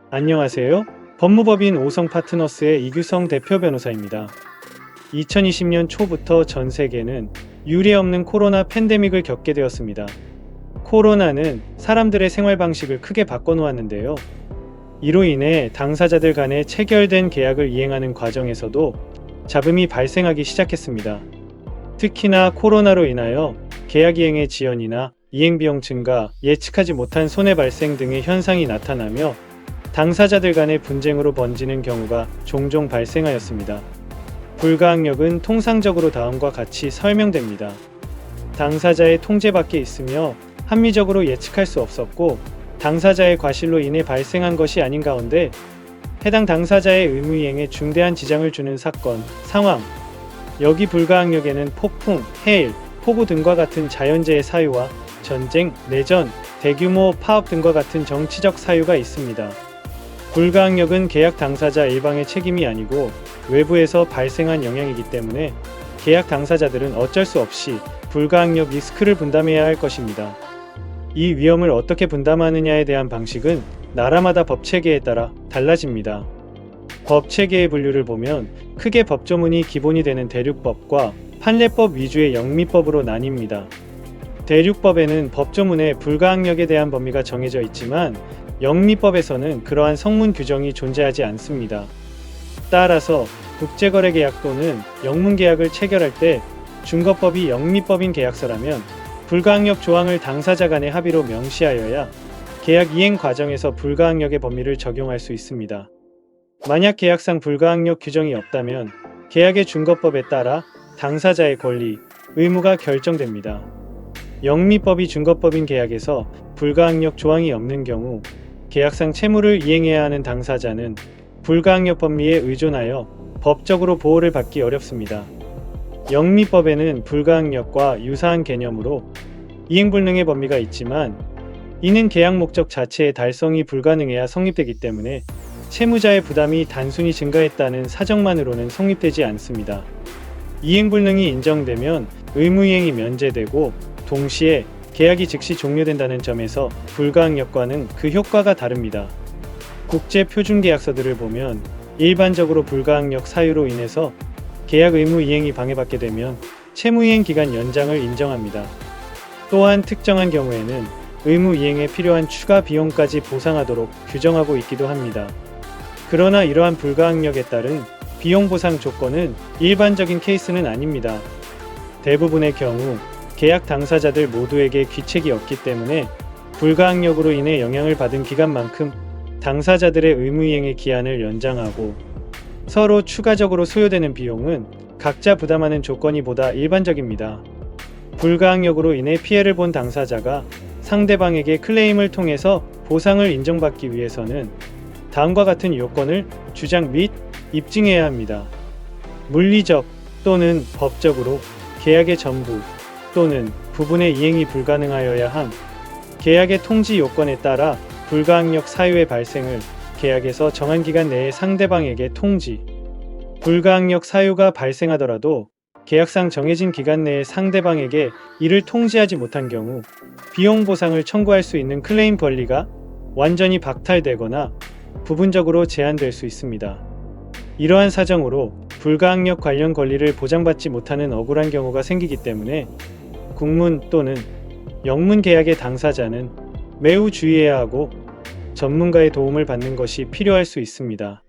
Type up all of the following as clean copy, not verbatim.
안녕하세요. 법무법인 오성파트너스의 이규성 대표 변호사입니다. 2020년 초부터 전 세계는 유례없는 코로나 팬데믹을 겪게 되었습니다. 코로나는 사람들의 생활 방식을 크게 바꿔놓았는데요. 이로 인해 당사자들 간에 체결된 계약을 이행하는 과정에서도 잡음이 발생하기 시작했습니다. 특히나 코로나로 인하여 계약 이행의 지연이나 이행 비용 증가, 예측하지 못한 손해 발생 등의 현상이 나타나며 당사자들 간의 분쟁으로 번지는 경우가 종종 발생하였습니다. 불가항력은 통상적으로 다음과 같이 설명됩니다. 당사자의 통제 밖에 있으며 합리적으로 예측할 수 없었고 당사자의 과실로 인해 발생한 것이 아닌 가운데 해당 당사자의 의무이행에 중대한 지장을 주는 사건, 상황. 여기 불가항력에는 폭풍, 해일, 폭우 등과 같은 자연재해 사유와 전쟁, 내전, 대규모 파업 등과 같은 정치적 사유가 있습니다. 불가항력은 계약 당사자 일방의 책임이 아니고 외부에서 발생한 영향이기 때문에 계약 당사자들은 어쩔 수 없이 불가항력 리스크를 분담해야 할 것입니다. 이 위험을 어떻게 분담하느냐에 대한 방식은 나라마다 법체계에 따라 달라집니다. 법체계의 분류를 보면 크게 법조문이 기본이 되는 대륙법과 판례법 위주의 영미법으로 나뉩니다. 대륙법에는 법조문에 불가항력에 대한 범위가 정해져 있지만 영미법에서는 그러한 성문 규정이 존재하지 않습니다. 따라서 국제거래계약 또는 영문계약을 체결할 때 준거법이 영미법인 계약서라면 불가항력 조항을 당사자 간의 합의로 명시하여야 계약 이행 과정에서 불가항력의 범위를 적용할 수 있습니다. 만약 계약상 불가항력 규정이 없다면 계약의 준거법에 따라 당사자의 권리, 의무가 결정됩니다. 영미법이 준거법인 계약에서 불가항력 조항이 없는 경우 계약상 채무를 이행해야 하는 당사자는 불가항력 법리에 의존하여 법적으로 보호를 받기 어렵습니다. 영미법에는 불가항력과 유사한 개념으로 이행불능의 범위가 있지만 이는 계약 목적 자체의 달성이 불가능해야 성립되기 때문에 채무자의 부담이 단순히 증가했다는 사정만으로는 성립되지 않습니다. 이행불능이 인정되면 의무이행이 면제되고 동시에 계약이 즉시 종료된다는 점에서 불가항력과는 그 효과가 다릅니다. 국제표준계약서들을 보면 일반적으로 불가항력 사유로 인해서 계약 의무 이행이 방해받게 되면 채무이행 기간 연장을 인정합니다. 또한 특정한 경우에는 의무 이행에 필요한 추가 비용까지 보상하도록 규정하고 있기도 합니다. 그러나 이러한 불가항력에 따른 비용 보상 조건은 일반적인 케이스는 아닙니다. 대부분의 경우 계약 당사자들 모두에게 귀책이 없기 때문에 불가항력으로 인해 영향을 받은 기간만큼 당사자들의 의무이행의 기한을 연장하고 서로 추가적으로 소요되는 비용은 각자 부담하는 조건이 보다 일반적입니다. 불가항력으로 인해 피해를 본 당사자가 상대방에게 클레임을 통해서 보상을 인정받기 위해서는 다음과 같은 요건을 주장 및 입증해야 합니다. 물리적 또는 법적으로 계약의 전부 또는 부분의 이행이 불가능하여야 함. 계약의 통지 요건에 따라 불가항력 사유의 발생을 계약에서 정한 기간 내에 상대방에게 통지. 불가항력 사유가 발생하더라도 계약상 정해진 기간 내에 상대방에게 이를 통지하지 못한 경우 비용 보상을 청구할 수 있는 클레임 권리가 완전히 박탈되거나 부분적으로 제한될 수 있습니다. 이러한 사정으로 불가항력 관련 권리를 보장받지 못하는 억울한 경우가 생기기 때문에 국문 또는 영문 계약의 당사자는 매우 주의해야 하고 전문가의 도움을 받는 것이 필요할 수 있습니다.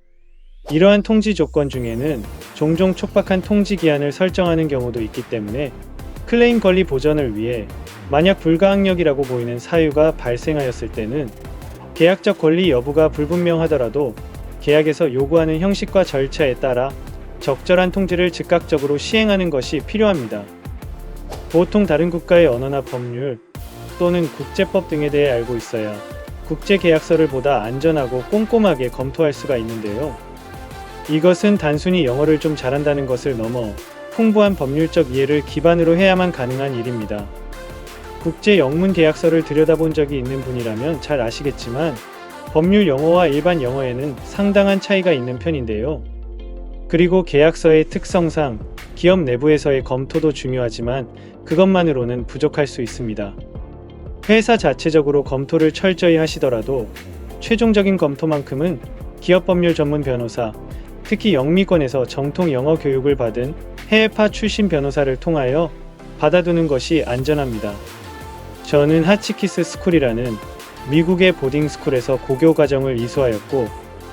이러한 통지 조건 중에는 종종 촉박한 통지 기한을 설정하는 경우도 있기 때문에 클레임 권리 보전을 위해 만약 불가항력이라고 보이는 사유가 발생하였을 때는 계약적 권리 여부가 불분명하더라도 계약에서 요구하는 형식과 절차에 따라 적절한 통지를 즉각적으로 시행하는 것이 필요합니다. 보통 다른 국가의 언어나 법률 또는 국제법 등에 대해 알고 있어야 국제계약서를 보다 안전하고 꼼꼼하게 검토할 수가 있는데요. 이것은 단순히 영어를 좀 잘한다는 것을 넘어 풍부한 법률적 이해를 기반으로 해야만 가능한 일입니다. 국제 영문 계약서를 들여다본 적이 있는 분이라면 잘 아시겠지만 법률 영어와 일반 영어에는 상당한 차이가 있는 편인데요. 그리고 계약서의 특성상 기업 내부에서의 검토도 중요하지만 그것만으로는 부족할 수 있습니다. 회사 자체적으로 검토를 철저히 하시더라도 최종적인 검토만큼은 기업 법률 전문 변호사, 특히 영미권에서 정통 영어 교육을 받은 해외파 출신 변호사를 통하여 받아두는 것이 안전합니다. 저는 하치키스 스쿨이라는 미국의 보딩스쿨에서 고교 과정을 이수하였고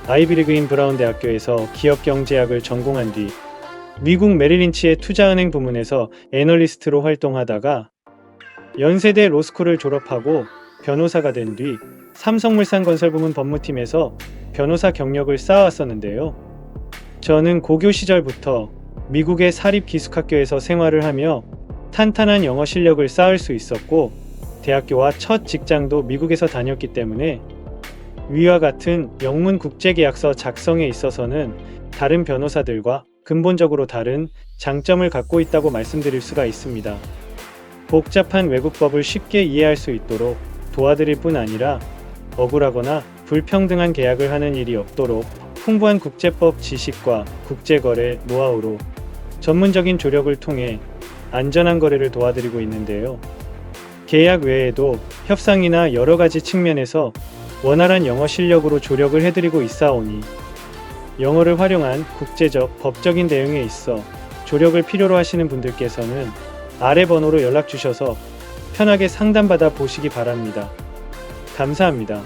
아이비리그인 브라운 대학교에서 기업경제학을 전공한 뒤 미국 메릴린치의 투자은행 부문에서 애널리스트로 활동하다가 연세대 로스쿨을 졸업하고 변호사가 된 뒤 삼성물산건설 부문 법무팀에서 변호사 경력을 쌓아왔었는데요. 저는 고교 시절부터 미국의 사립기숙학교에서 생활을 하며 탄탄한 영어 실력을 쌓을 수 있었고 대학교와 첫 직장도 미국에서 다녔기 때문에 위와 같은 영문 국제계약서 작성에 있어서는 다른 변호사들과 근본적으로 다른 장점을 갖고 있다고 말씀드릴 수가 있습니다. 복잡한 외국법을 쉽게 이해할 수 있도록 도와드릴 뿐 아니라 억울하거나 불평등한 계약을 하는 일이 없도록 풍부한 국제법 지식과 국제거래 노하우로 전문적인 조력을 통해 안전한 거래를 도와드리고 있는데요. 계약 외에도 협상이나 여러 가지 측면에서 원활한 영어 실력으로 조력을 해드리고 있사오니 영어를 활용한 국제적 법적인 대응에 있어 조력을 필요로 하시는 분들께서는 아래 번호로 연락 주셔서 편하게 상담받아 보시기 바랍니다. 감사합니다.